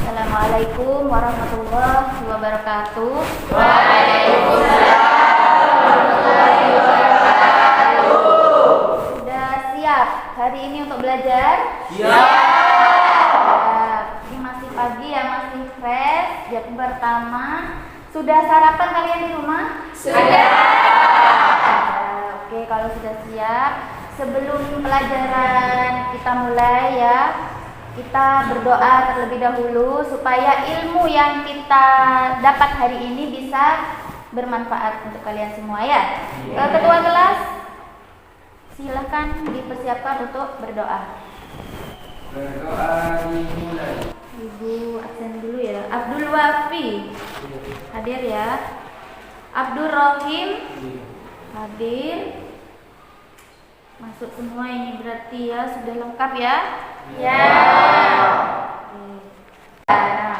Assalamualaikum warahmatullahi wabarakatuh. Waalaikumsalam warahmatullahi wabarakatuh. Sudah siap hari ini untuk belajar? Siap. Ini masih pagi ya, masih fresh. Jam pertama. Sudah sarapan kalian di rumah? Sudah. Oke, kalau sudah siap, sebelum pelajaran kita mulai ya, kita berdoa terlebih dahulu supaya ilmu yang kita dapat hari ini bisa bermanfaat untuk kalian semua ya. Ketua kelas, silakan dipersiapkan untuk berdoa. Berdoa dimulai. Ibu absen dulu ya. Abdul Wafi hadir ya. Abdul Rohim hadir. Masuk semua ini berarti ya, sudah lengkap ya? Ya. Nah,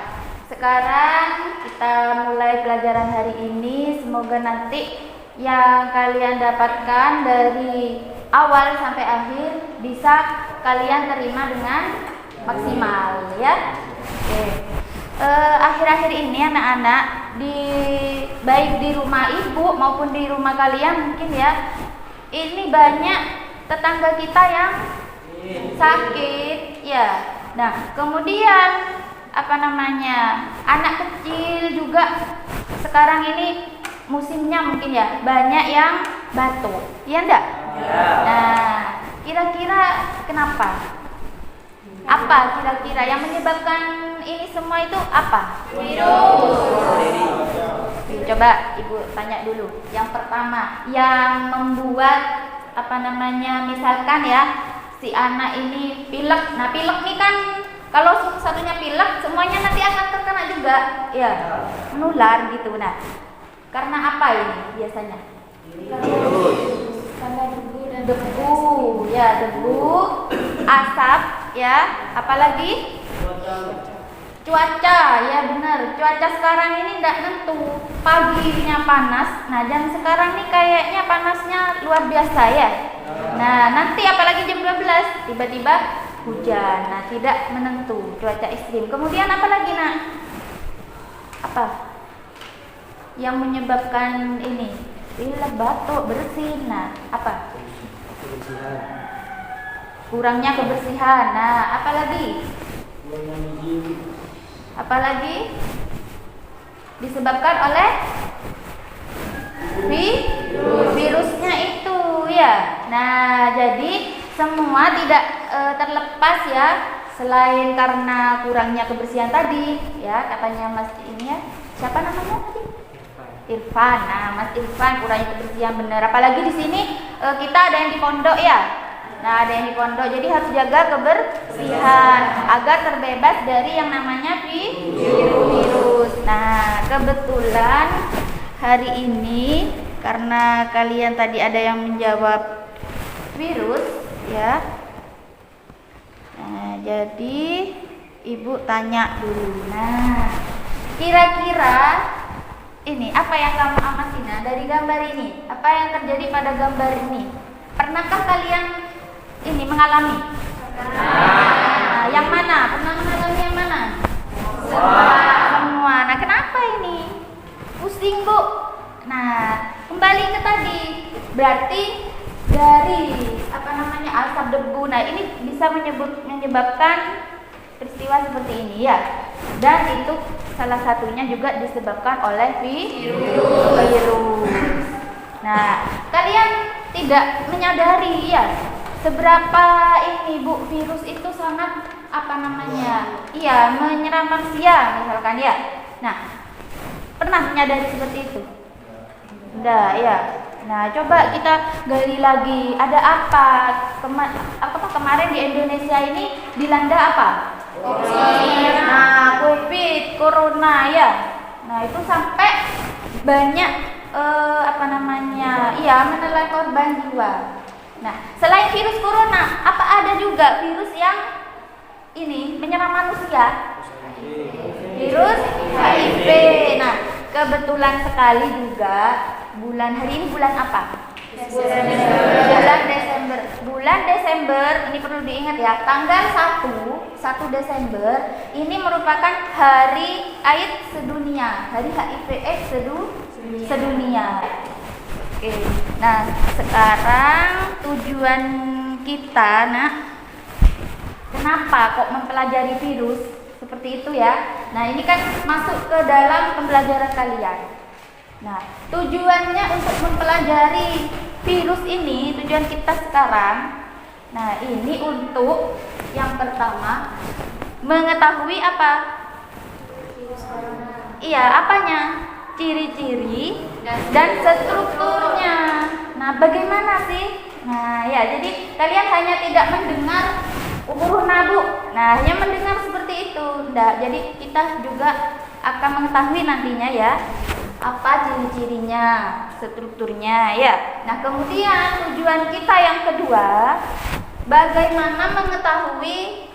sekarang kita mulai pelajaran hari ini. Semoga nanti yang kalian dapatkan dari awal sampai akhir bisa kalian terima dengan maksimal ya. Oke. Akhir-akhir ini anak-anak baik di rumah ibu maupun di rumah kalian mungkin ya, ini banyak tetangga kita yang sakit ya. Nah, kemudian anak kecil juga sekarang ini musimnya mungkin ya, banyak yang batuk, iya enggak? Ya. Nah, kira-kira kenapa? Apa kira-kira yang menyebabkan ini semua itu apa? Virus. Coba ibu tanya dulu. Yang pertama, yang membuat misalkan ya, si anak ini pilek. Nah, pilek nih kan kalau satunya pilek, semuanya nanti akan terkena juga, ya, menular gitu. Nah, karena apa ini biasanya? Karena debu, ya, debu, asap, ya, apalagi cuaca, ya benar. Cuaca sekarang ini tidak nentu. Paginya panas. Nah, jam sekarang nih kayaknya panasnya luar biasa ya. Nah, nanti apalagi jam 12 tiba-tiba hujan. Nah, tidak menentu, cuaca ekstrim. Kemudian apa lagi, Nak? Apa yang menyebabkan ini? Pilek, batuk, bersin. Nah, apa? Kurangnya kebersihan. Nah, apalagi? Apalagi disebabkan oleh virusnya itu ya. Nah, jadi semua tidak terlepas ya, selain karena kurangnya kebersihan tadi ya, katanya Mas ini ya, siapa namanya tadi? Irfan. Nah, Mas Irfan kurangnya kebersihan benar. Apalagi di sini kita ada yang di pondok ya. Nah, ada yang di pondok, jadi harus jaga kebersihan agar terbebas dari yang namanya virus. Nah, kebetulan hari ini karena kalian tadi ada yang menjawab virus ya. Nah, jadi ibu tanya dulu. Nah, kira-kira ini apa yang kamu amati dari gambar ini? Apa yang terjadi pada gambar ini? Pernahkah kalian ini mengalami? Nah, yang mana? Pernah mengalami yang mana? Semua. Nah, kenapa ini? Pusing, Bu. Nah, kembali ke tadi. Berarti dari asap debu. Nah, ini bisa menyebabkan peristiwa seperti ini ya. Dan itu salah satunya juga disebabkan oleh virus. Nah, kalian tidak menyadari ya seberapa ini Bu, virus itu sangat iya, menyerang manusia misalkan ya. Nah, pernah menyadari seperti itu? Enggak ya. Nah, coba kita gali lagi, ada apa? Kemarin di Indonesia ini dilanda apa? Nah, COVID, corona ya. Nah, itu sampai banyak menelan korban jiwa. Nah, selain virus corona, apa ada juga virus yang ini menyerang manusia? Virus HIV. Nah, kebetulan sekali juga bulan hari ini bulan apa? Bulan Desember. Bulan Desember ini perlu diingat ya, tanggal 1 Desember ini merupakan hari AIDS sedunia, hari HIV/AIDS sedunia. Oke. Nah, sekarang tujuan kita, kenapa kok mempelajari virus seperti itu ya? Nah, ini kan masuk ke dalam pembelajaran kalian. Nah, tujuannya untuk mempelajari virus ini, tujuan kita sekarang, nah ini untuk yang pertama mengetahui apa? Iya, apanya? Ciri-ciri dan strukturnya. Nah, bagaimana sih? Nah, ya, jadi kalian hanya tidak mendengar huruf nabu. Nah, hanya mendengar seperti itu. Nah, jadi kita juga akan mengetahui nantinya ya, apa ciri-cirinya, strukturnya ya. Nah, kemudian tujuan kita yang kedua, bagaimana mengetahui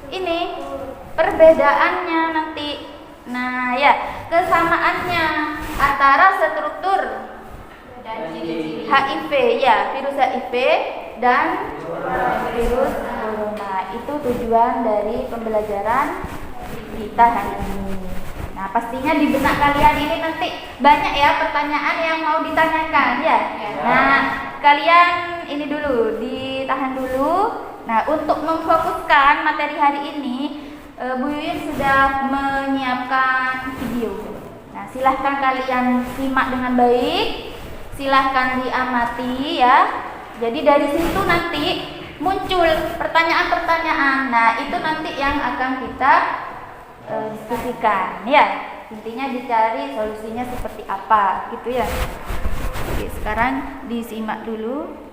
ini perbedaannya nanti. Nah, ya, kesamaannya antara struktur HIV ya, virus HIV dan virus corona. Itu tujuan dari pembelajaran kita hari ini. Nah, pastinya di benak kalian ini nanti banyak ya pertanyaan yang mau ditanyakan ya. Nah, kalian ini dulu, ditahan dulu. Nah, untuk memfokuskan materi hari ini, Bu Yuyun sudah menyiapkan video. Nah, silahkan kalian simak dengan baik, silahkan diamati ya. Jadi dari situ nanti muncul pertanyaan-pertanyaan. Nah, itu nanti yang akan kita diskusikan ya. Intinya dicari solusinya seperti apa gitu ya. Oke, sekarang disimak dulu.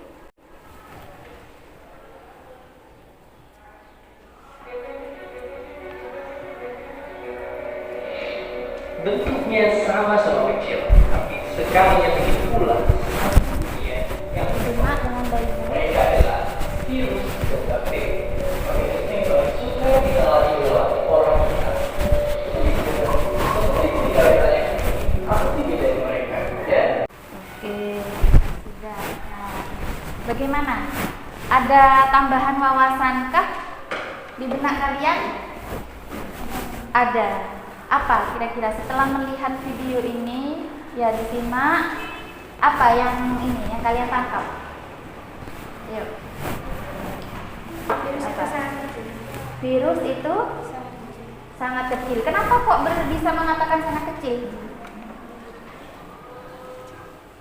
Bentuknya sama-sama kecil, tapi sekalinya begitu pula. Yang Simak dengan baik. mereka adalah virus tetapi supaya tidak lagi melewati orang kita. Seperti tidak ditanya, apa sih beda dari mereka? Ya. Oke, sudah. Nah, bagaimana? Ada tambahan wawasankah di benak kalian? Ada. Apa kira-kira setelah melihat video ini ya, disimak, apa yang ini yang kalian tangkap? Yuk. Virus itu sangat kecil. Virus itu sangat kecil. Kenapa kok bisa mengatakan sangat kecil?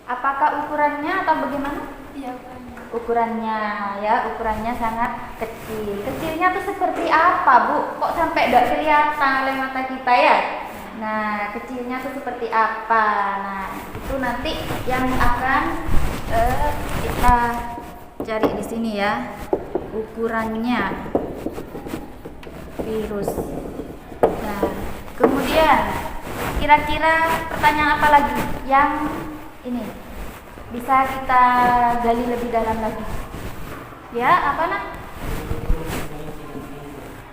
Apakah ukurannya atau bagaimana? Iya. Ukurannya ya, ukurannya sangat kecil. Kecilnya tuh seperti apa, Bu? Kok sampai tidak kelihatan oleh mata kita ya? Nah, kecilnya tuh seperti apa? Nah, itu nanti yang akan kita cari di sini ya, ukurannya virus. Nah, kemudian kira-kira pertanyaan apa lagi yang ini bisa kita gali lebih dalam lagi? Ya, apa nak?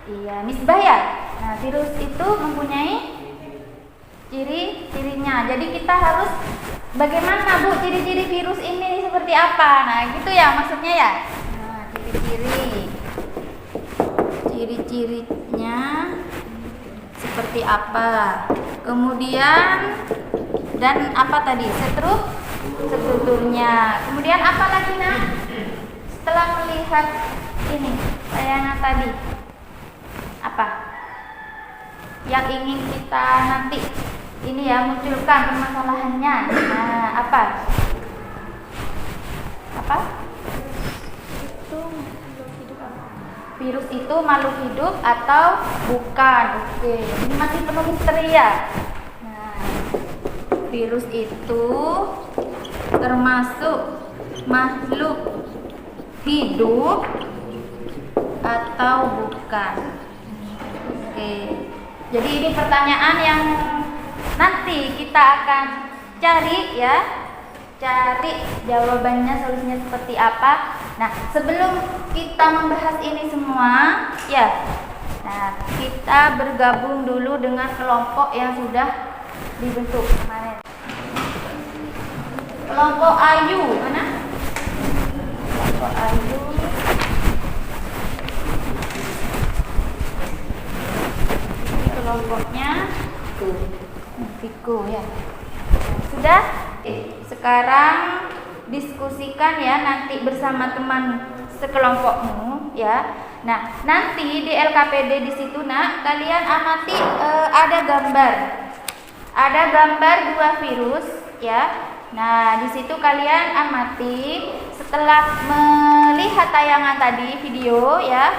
Iya, misbah ya. Nah, virus itu mempunyai ciri-cirinya. Jadi kita harus bagaimana, Bu, ciri-ciri virus ini seperti apa? Nah, gitu ya maksudnya ya. Nah, ciri-cirinya seperti apa? Kemudian dan apa tadi? Strukturnya. Kemudian apa lagi, Nak? Setelah melihat ini tayangan tadi, apa yang ingin kita nanti ini ya munculkan permasalahannya? Nah, apa? Itu makhluk hidup apa? Virus itu makhluk hidup atau bukan? Oke, ini masih penuh misteri ya. Nah, virus itu termasuk makhluk hidup atau bukan? Oke. Jadi ini pertanyaan yang nanti kita akan cari ya. Cari jawabannya, solusinya seperti apa. Nah, sebelum kita membahas ini semua ya. Nah, kita bergabung dulu dengan kelompok yang sudah dibentuk kemarin. Kelompok Ayu, mana? kelompok Ayu. Ini kelompoknya Viko ya. Sudah? Sekarang diskusikan ya nanti bersama teman sekelompokmu ya. Nah, nanti di LKPD di situ nak kalian amati ada gambar. Ada gambar 2 virus ya. Nah, di situ kalian amati setelah melihat tayangan tadi video ya.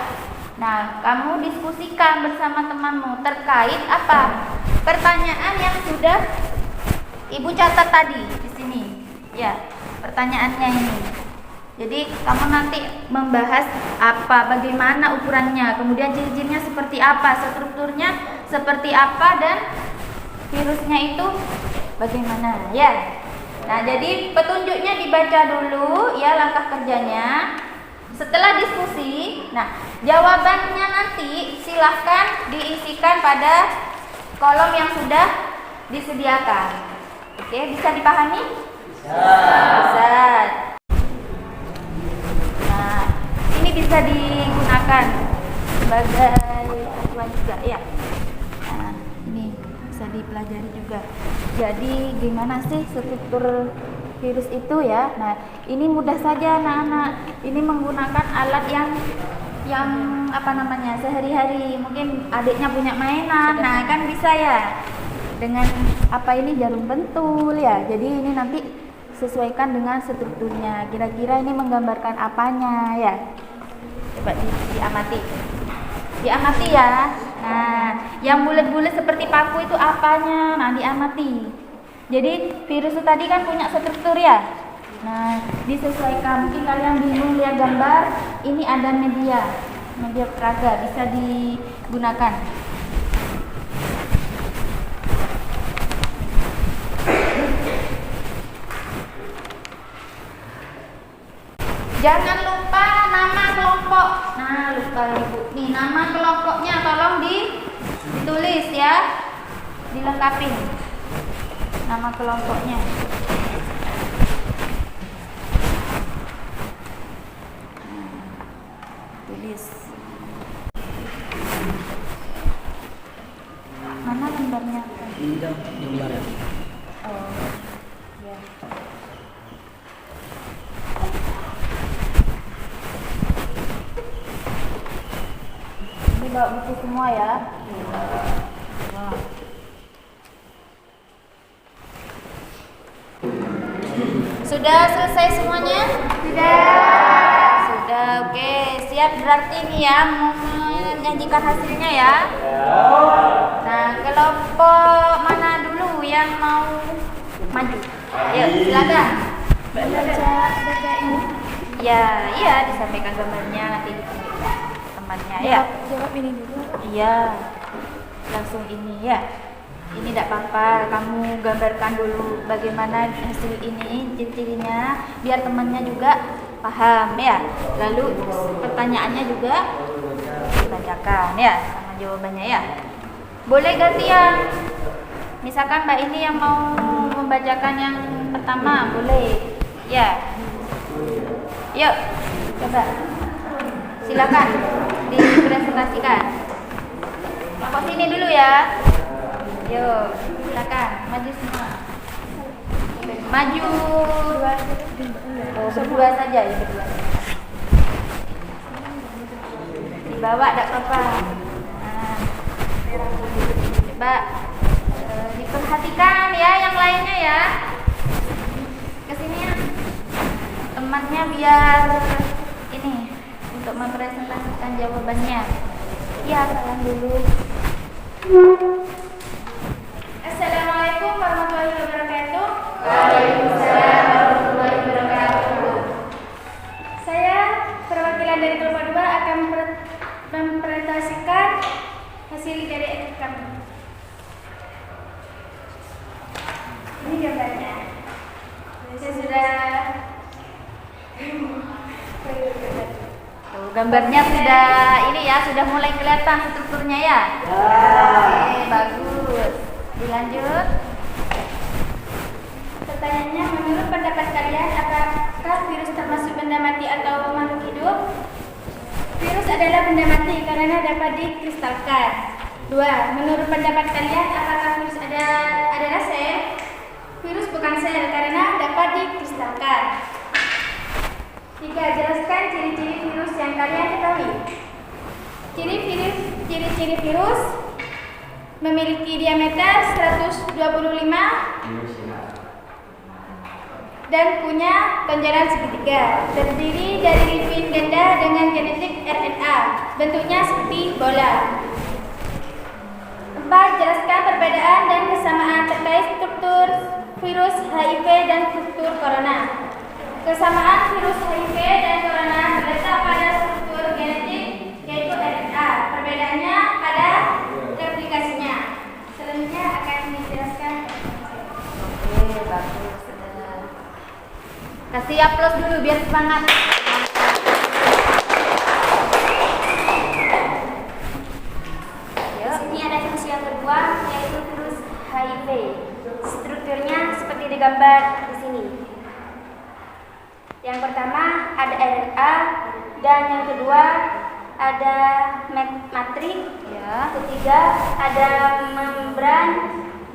Nah, kamu diskusikan bersama temanmu terkait apa? Pertanyaan yang sudah Ibu catat tadi di sini. Ya, pertanyaannya ini. Jadi, kamu nanti membahas apa, bagaimana ukurannya, kemudian ciri-cirinya seperti apa, strukturnya seperti apa dan virusnya itu bagaimana ya. Nah, jadi petunjuknya dibaca dulu ya langkah kerjanya. Setelah diskusi, nah jawabannya nanti silahkan diisikan pada kolom yang sudah disediakan. Oke, bisa dipahami? Bisa. Nah, ini bisa digunakan sebagai acuan juga ya. Nah, ini bisa dipelajari juga. Jadi gimana sih struktur virus itu ya? Nah, ini mudah saja anak-anak. Ini menggunakan alat yang apa namanya sehari-hari. Mungkin adiknya punya mainan, nah kan bisa ya. Dengan apa ini jarum pentul ya. Jadi ini nanti sesuaikan dengan strukturnya. Kira-kira ini menggambarkan apanya ya? Coba diamati. Diamati ya. Nah, yang bulat-bulat seperti paku itu apanya? Nah, diamati. Jadi virus itu tadi kan punya struktur ya. Nah, disesuaikan. Mungkin kalian bingung lihat gambar. Ini ada media peraga bisa digunakan. Jangan lupa nama kelompok. Nah, lupa Ibu. Nih, nama kelompoknya tolong ditulis ya. Dilengkapi. Nama kelompoknya. Tulis. Mana lembarnya? Ini gambar ya. Oh, ya. Ini bawa buku semua ya. Nah. Sudah selesai semuanya? Sudah, oke. Siap berarti nih ya mau menyajikan hasilnya ya. Nah, kelompok mana dulu yang mau maju? Ayo, silakan. Baca ini. Ya, iya disampaikan gambarnya nanti temannya ya. Jawab ini dulu. Iya. Langsung ini ya. Ini tidak apa-apa, kamu gambarkan dulu bagaimana hasil ini, ciri-cirinya, biar temannya juga paham ya. Lalu pertanyaannya juga dibacakan ya, sama jawabannya ya. Boleh gantian. Misalkan Mbak ini yang mau membacakan yang pertama, boleh. Ya. Yuk, coba. Silakan dipresentasikan. Kok sini dulu ya. Yuk, silakan maju semua. Maju. Oh, berdua saja ya, berdua. Dibawa tidak apa-apa. Nah, coba diperhatikan ya yang lainnya ya. Kesini ya. Temannya biar ini untuk mempresentasikan jawabannya. Ya, salam dulu. Assalamualaikum warahmatullahi wabarakatuh. Waalaikumsalam warahmatullahi wabarakatuh. Saya perwakilan dari kelompok 2 akan mempresentasikan hasil dari ekspor kami. Ini gambarnya. Saya sudah gambarnya sudah ini ya, sudah mulai kelihatan strukturnya ya. Oke, bagus. Dilanjut. Pertanyaannya, menurut pendapat kalian Apakah virus termasuk benda mati atau makhluk hidup? Virus adalah benda mati karena dapat dikristalkan. 2. Menurut pendapat kalian, apakah virus adalah sel? Virus bukan sel karena dapat dikristalkan. 3. Jelaskan ciri-ciri virus yang kalian ketahui. Ciri-ciri virus memiliki diameter 125 dan punya tonjolan segitiga. Terdiri dari lipid ganda dengan genetik RNA. Bentuknya seperti bola. 4. Jelaskan perbedaan dan kesamaan terkait struktur virus HIV dan struktur corona. Kesamaan virus HIV dan corona terletak pada struktur genetik yaitu RNA. Perbedaannya pada replikasinya. Selanjutnya akan dijelaskan. Oke, bagus. Kasih aplaus dulu biar semangat. Di sini ada virus yang kedua yaitu virus HIV. Strukturnya seperti digambar di sini. Yang pertama ada RNA dan yang kedua ada matrik. Ya. Ketiga ada membran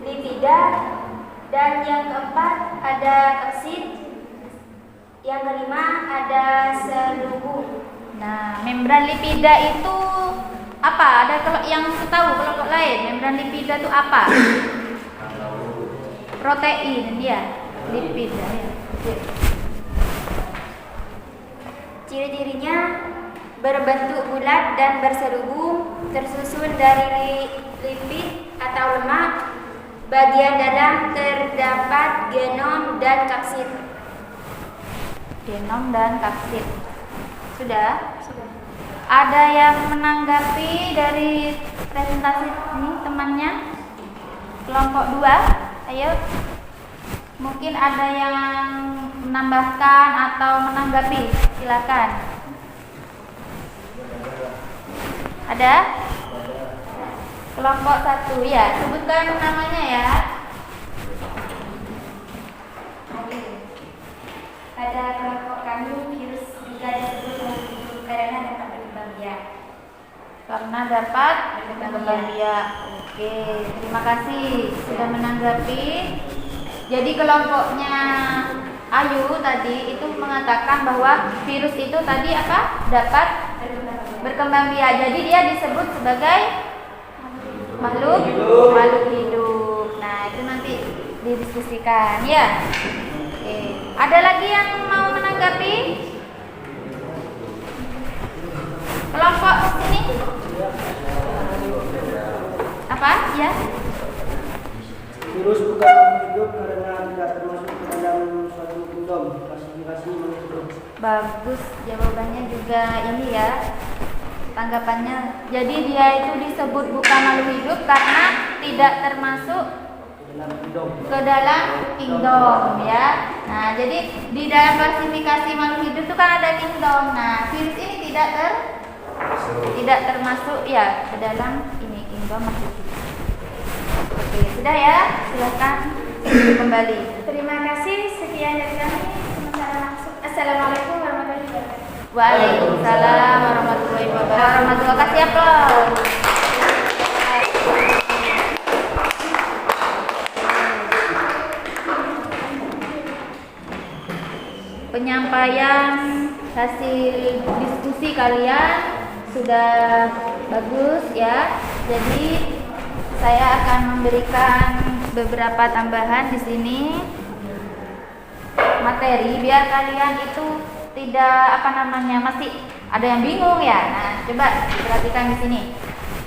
lipida dan yang keempat ada kapsid. Yang kelima ada selubung. Nah, membran lipida itu apa? Ada yang tahu kelompok lain? Membran lipida itu apa? Protein, ya. Lipida. Ya. Ciri-cirinya berbentuk bulat dan berselubung, tersusun dari lipid atau lemak. Bagian dalam terdapat genom dan kapsid. Genom dan kapsid. Sudah? Sudah. Ada yang menanggapi dari presentasi ini temannya? Kelompok 2, ayo. Mungkin ada yang menambahkan atau menanggapi, silakan. Ada? Kelompok 1, ya. Sebutkan namanya ya. Pada kelompok kami virus juga disebut karena dapat berkembang biak. Karena dapat berkembang biak. Oke, terima kasih sudah menanggapi. Jadi kelompoknya Ayu tadi itu mengatakan bahwa virus itu tadi apa? Dapat berkembang biak. Jadi dia disebut sebagai makhluk hidup. Nah, itu nanti didiskusikan ya. Oke. Ada lagi yang mau menanggapi? Kelompok sini? Apa? Ya. Virus bukan hidup karena tidak termasuk ke dalam suatu kingdom. Klasifikasi menurut. Bagus, jawabannya juga ini ya. Tanggapannya. Jadi dia itu disebut bukan makhluk hidup karena tidak termasuk ke dalam kingdom ya. Nah, jadi di dalam klasifikasi makhluk hidup itu kan ada kingdom. Nah, virus ini tidak termasuk ya ke dalam ini kingdom makhluk hidup. Oke, sudah ya. Silakan kembali. Terima kasih. Sekian dari kami. Sementara langsung. Assalamualaikum warahmatullahi wabarakatuh. Waalaikumsalam warahmatullahi wabarakatuh. Kasih aplaus. Penyampaian hasil diskusi kalian sudah bagus ya. Jadi saya akan memberikan beberapa tambahan di sini materi biar kalian itu tidak masih ada yang bingung ya. Nah, coba perhatikan di sini.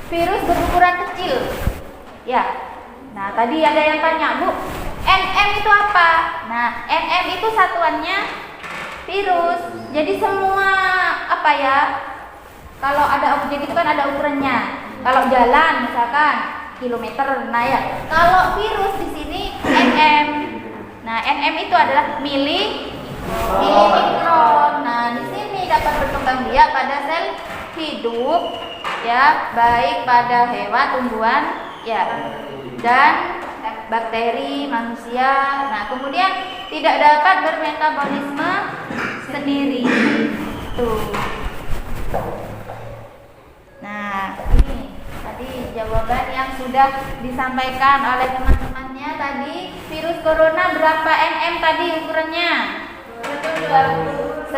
Virus berukuran kecil. Ya. Nah, tadi ada yang tanya, Bu, NM itu apa? Nah, NM itu satuannya virus. Jadi semua kalau ada objek itu kan ada ukurannya. Kalau jalan misalkan kilometer. Nah ya, kalau virus di sini nm. Nah, nm itu adalah milimikron. Nah, di sini dapat berkembang biak pada sel hidup ya, baik pada hewan, tumbuhan ya, dan bakteri manusia. Nah, kemudian tidak dapat bermetabolisme sendiri. Tuh. Nah, ini tadi jawaban yang sudah disampaikan oleh teman-temannya tadi. Virus corona berapa mm tadi ukurannya? 125.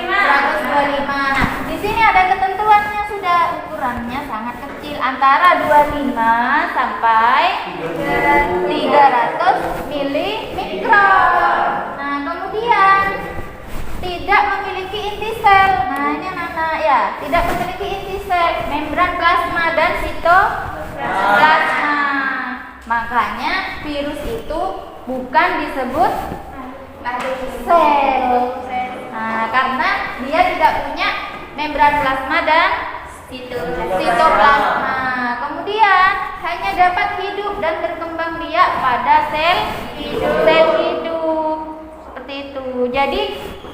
Nah, di sini ada ketentuannya sudah, ukurannya sangat kecil antara 25 sampai 300 milimikron. Nah, kemudian tidak memiliki inti sel. Nah, ini anak-anak ya, tidak memiliki inti sel, membran plasma dan sitoplasma. Makanya virus itu bukan disebut sel. Nah, karena dia tidak punya membran plasma dan sitoplasma. Kemudian hanya dapat hidup dan berkembang biak pada sel hidup. Seperti itu. Jadi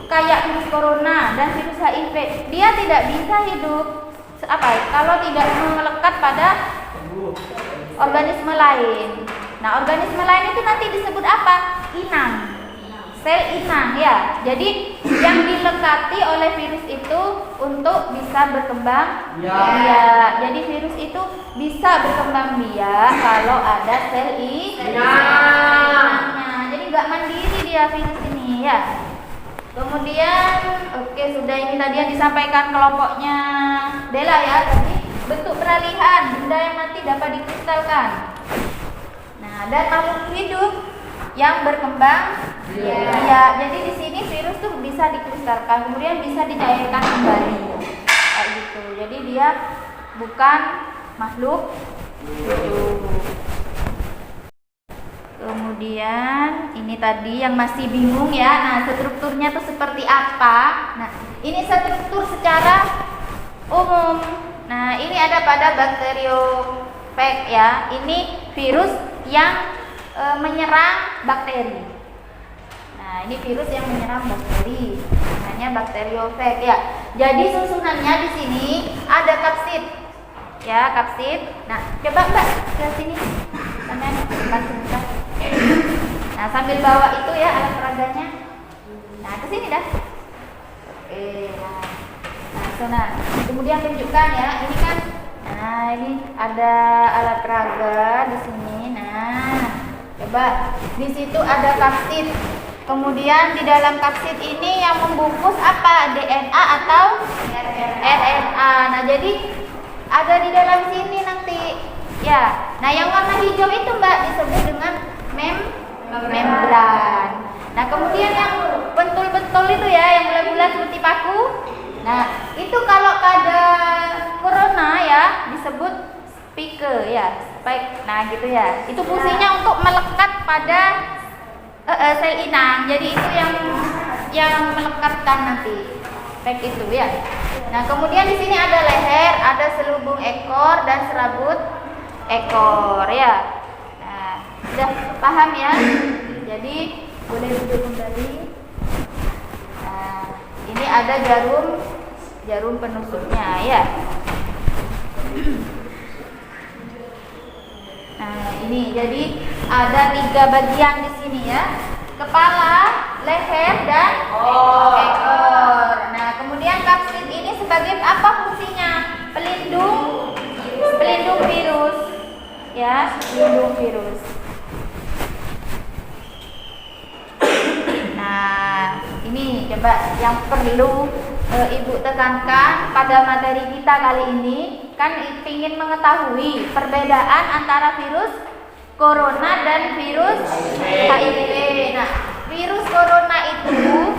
kayak virus corona dan virus HIV, dia tidak bisa hidup kalau tidak melekat pada organisme lain. Nah, organisme lain itu nanti disebut apa? Inang. Sel inang ya. Jadi yang dilekati oleh virus itu untuk bisa berkembang biak. Jadi virus itu bisa berkembang biak kalau ada sel inangnya. Jadi nggak mandiri dia virus ini ya. Kemudian oke, sudah ini tadi yang disampaikan kelompoknya Dela ya, tadi bentuk peralihan benda yang mati dapat dikristalkan. Nah, dan makhluk hidup yang berkembang ya. Jadi di sini virus tuh bisa dikristalkan, kemudian bisa dicairkan kembali. Kayak gitu. Jadi dia bukan makhluk hidup. Kemudian ini tadi yang masih bingung ya. Nah, strukturnya tuh seperti apa? Nah, ini struktur secara umum. Nah, ini ada pada bakteriofag ya. Ini virus yang menyerang bakteri. Nah, ini virus yang menyerang bakteri. Namanya bakteriofag ya. Jadi susunannya di sini ada kapsid. Ya, kapsid. Nah, coba Mbak ke sini. Sebentar. Nah, sambil bawa itu ya alat peraganya. Nah, ke sini dah. Oke, nah, kemudian tunjukkan ya. Ini kan, nah ini ada alat peraga di sini. Nah, coba di situ ada kapsid. Kemudian di dalam kapsid ini yang membungkus apa? DNA atau RNA. Nah, jadi ada di dalam sini nanti. Ya. Nah, yang warna hijau itu Mbak disebut dengan membran. Nah, kemudian yang bentul-bentul itu ya, yang bulat-bulat seperti paku. Nah, itu kalau pada corona ya disebut spike ya, spike. Nah, gitu ya. Itu fungsinya untuk melekat pada sel inang. Jadi itu yang melekatkan nanti. Spike itu ya. Nah, kemudian di sini ada leher, ada selubung ekor dan serabut ekor ya. Sudah paham ya? Jadi boleh duduk kembali. Nah, ini ada jarum penusuknya ya. Nah, ini jadi ada 3 bagian di sini ya. Kepala, leher dan ekor. Nah, kemudian kapsid ini sebagai apa fungsinya? Pelindung virus ya, pelindung virus. Nah, ini coba yang perlu Ibu tekankan pada materi kita kali ini, kan ingin mengetahui perbedaan antara virus corona dan virus HIV. Nah, virus corona itu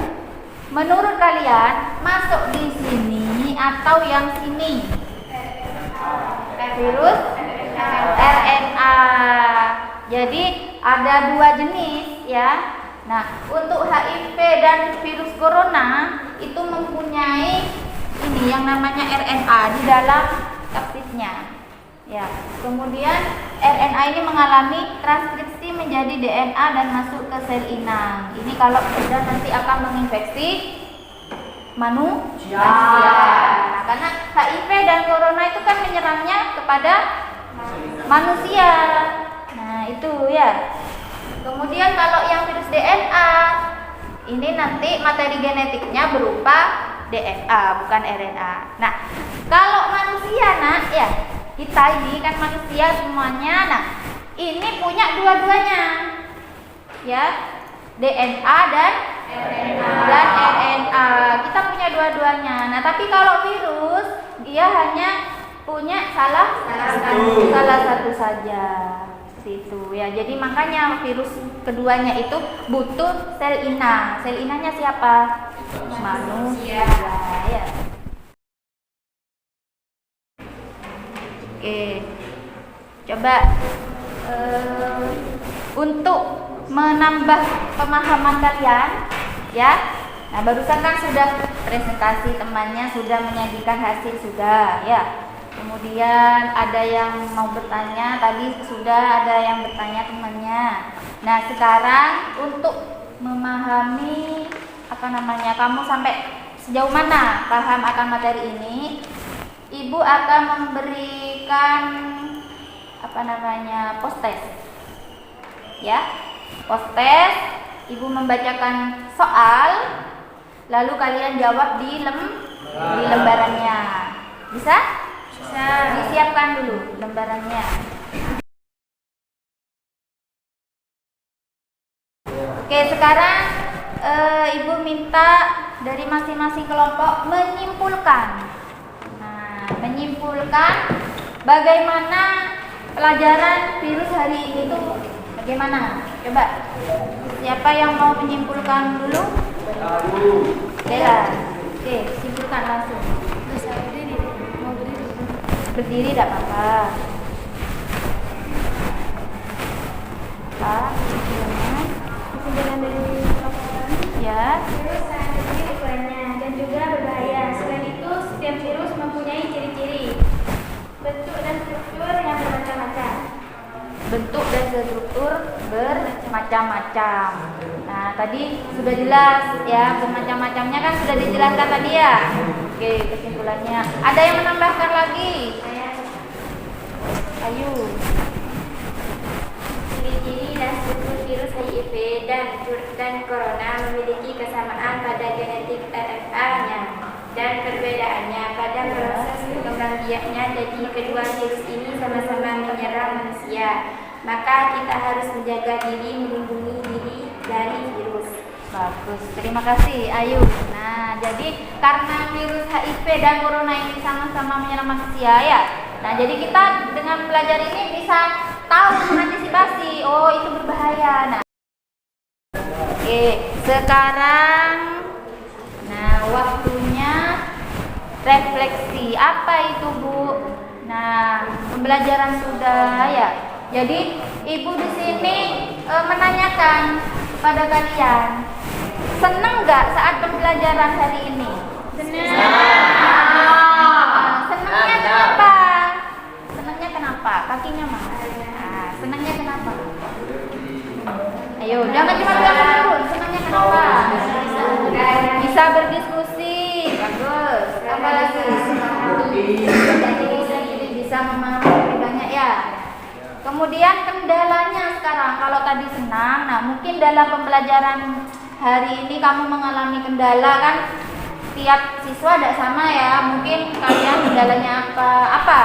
menurut kalian masuk di sini atau yang sini? Virus RNA. Jadi ada 2 jenis ya. Nah, untuk HIV dan virus corona itu mempunyai ini yang namanya RNA di dalam kapsidnya. Ya. Kemudian RNA ini mengalami transkripsi menjadi DNA dan masuk ke sel inang. Ini kalau sudah nanti akan menginfeksi manusia. Nah, karena HIV dan corona itu kan menyerangnya kepada manusia. Nah, itu ya. Kemudian kalau yang virus DNA, ini nanti materi genetiknya berupa DNA, bukan RNA. Nah, kalau manusia nak ya, kita ini kan manusia semuanya. Nah, ini punya dua-duanya, ya, DNA dan RNA. Kita punya dua-duanya. Nah, tapi kalau virus dia hanya punya salah satu saja. Itu ya, jadi makanya virus keduanya itu butuh sel inang. Sel inangnya siapa? Manusia ya. Oke, coba untuk menambah pemahaman kalian ya. Nah, barusan kan sudah presentasi, temannya sudah menyajikan hasil sudah ya. Kemudian ada yang mau bertanya, tadi sudah ada yang bertanya temannya. Nah, sekarang untuk memahami kamu sampai sejauh mana paham akan materi ini, Ibu akan memberikan post test. Ya. Post test, Ibu membacakan soal, lalu kalian jawab di lembarannya. Bisa? Disiapkan dulu lembarannya. Oke, sekarang Ibu minta dari masing-masing kelompok menyimpulkan. Nah, menyimpulkan bagaimana pelajaran virus hari ini tuh bagaimana? Coba. Siapa yang mau menyimpulkan dulu? Dela. Oke, simpulkan langsung. Berdiri tidak apa-apa. Kesimpulan dari laporan. Ya. Virus sangat tinggi ukurannya dan juga berbahaya. Selain itu, setiap virus mempunyai ciri-ciri, bentuk dan struktur yang bermacam-macam. Bentuk dan struktur bermacam-macam. Nah, tadi sudah jelas ya, bermacam-macamnya kan sudah dijelaskan tadi ya. Oke, kesimpulannya. Ada yang menambahkan lagi? Ayo. Ciri-ciri dan struktur virus HIV dan corona memiliki kesamaan pada genetik RNA-nya dan perbedaannya pada proses perkembangbiaknya. Jadi kedua virus ini sama-sama menyerang manusia. Maka kita harus menjaga diri, melindungi diri dari virus. Bagus, terima kasih Ayu. Nah, jadi karena virus HIV dan corona ini sama-sama menyerang manusia ya. Nah, jadi kita dengan belajar ini bisa tahu mengantisipasi, oh itu berbahaya. Nah, oke, sekarang waktunya refleksi. Apa itu, Bu? Nah, pembelajaran sudah ya. Jadi Ibu di sini menanyakan kepada kalian, senang nggak saat pembelajaran hari ini? Senangnya kenapa? Senangnya kenapa? Kakinya mana? Nah, senangnya kenapa? Ayo, jangan cuma bilang dulu. Senangnya kenapa? Bisa berdiskusi. Bagus. Apa lagi? Bisa memahami lebih banyak ya. Kemudian kendalanya sekarang, kalau tadi senang, nah mungkin dalam pembelajaran hari ini kamu mengalami kendala kan? Tiap siswa tidak sama ya. Mungkin kalian kendalanya apa? Apa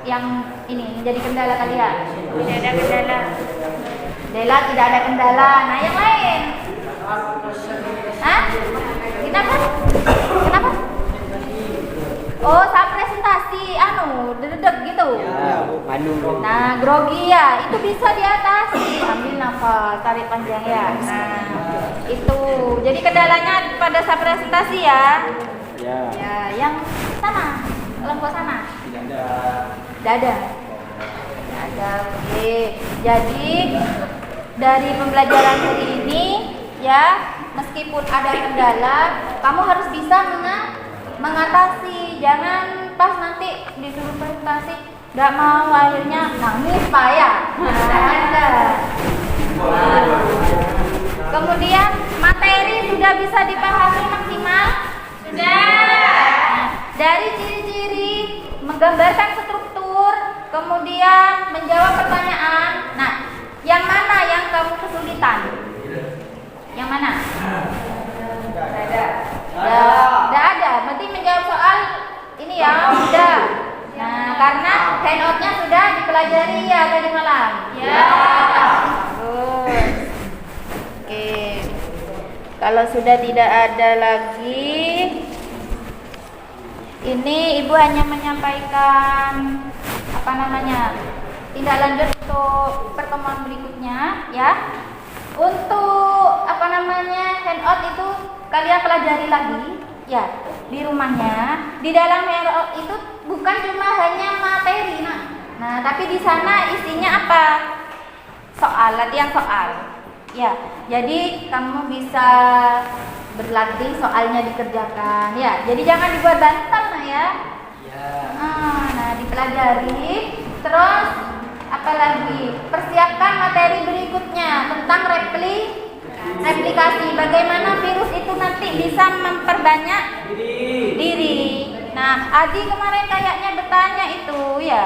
yang ini menjadi kendala kalian? Tidak ada kendala. Dela tidak ada kendala. Nah, yang lain? Hah? Kenapa? Kenapa? Oh, saat presentasi, dedek gitu. Nah, grogi ya, itu bisa diatasi. Ambil nafas, tarik panjang ya. Nah, itu. Jadi kendalanya pada saat presentasi ya. Ya, yang sana, kelompok sana. Tidak ada. Oke. Jadi dari pembelajaran hari ini ya, meskipun ada kendala, kamu harus bisa mengatasi. Jangan pas nanti disuruh presentasi nggak mau, akhirnya nangis payah. Kemudian materi sudah bisa dipahami maksimal? Sudah. Dari ciri-ciri, menggambarkan struktur, kemudian menjawab pertanyaan. Nah, kesulitan? Yang mana? Ada. Ya, tidak ada. Berarti menjawab soal ini ya, mudah. Nah, karena handout-nya sudah dipelajari ya tadi malam. Ya. Bagus. Oke. Kalau sudah tidak ada lagi, ini Ibu hanya menyampaikan tindak lanjut untuk pertemuan berikutnya ya. Untuk handout itu kalian pelajari lagi ya di rumahnya. Di dalam handout itu bukan cuma hanya materi nah tapi di sana isinya apa? Latihan soal ya. Jadi kamu bisa berlatih soalnya dikerjakan ya. Jadi jangan dibuat bantal ya. Nah, dipelajari. Terus apalagi persiapkan materi berikutnya tentang replikasi. Bagaimana virus itu nanti bisa memperbanyak diri. Nah, Adi kemarin kayaknya bertanya itu ya.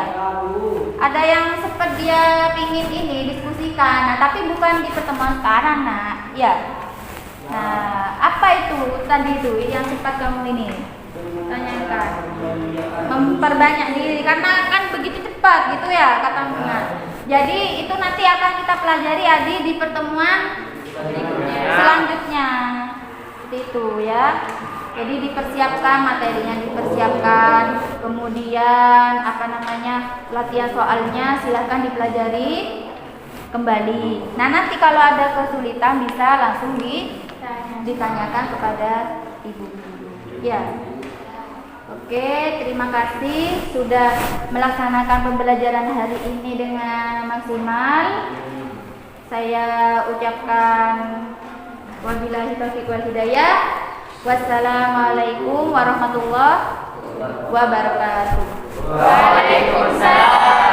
Ada yang sempat dia pingin ini diskusikan. Nah, tapi bukan di pertemuan sekarang ya. Nah, apa itu tadi itu yang sempat kamu ini tanyakan? Memperbanyak diri karena kan begitu cepat gitu ya kata Muna. Jadi itu nanti akan kita pelajari Adi di pertemuan selanjutnya. Seperti itu ya. Jadi dipersiapkan materinya, kemudian latihan soalnya silahkan dipelajari kembali. Nah, nanti kalau ada kesulitan bisa langsung ditanyakan kepada ibu. Ya. Oke, terima kasih sudah melaksanakan pembelajaran hari ini dengan maksimal. Saya ucapkan wabillahi taufiq wal hidayah. Wassalamualaikum warahmatullahi wabarakatuh. Waalaikumsalam.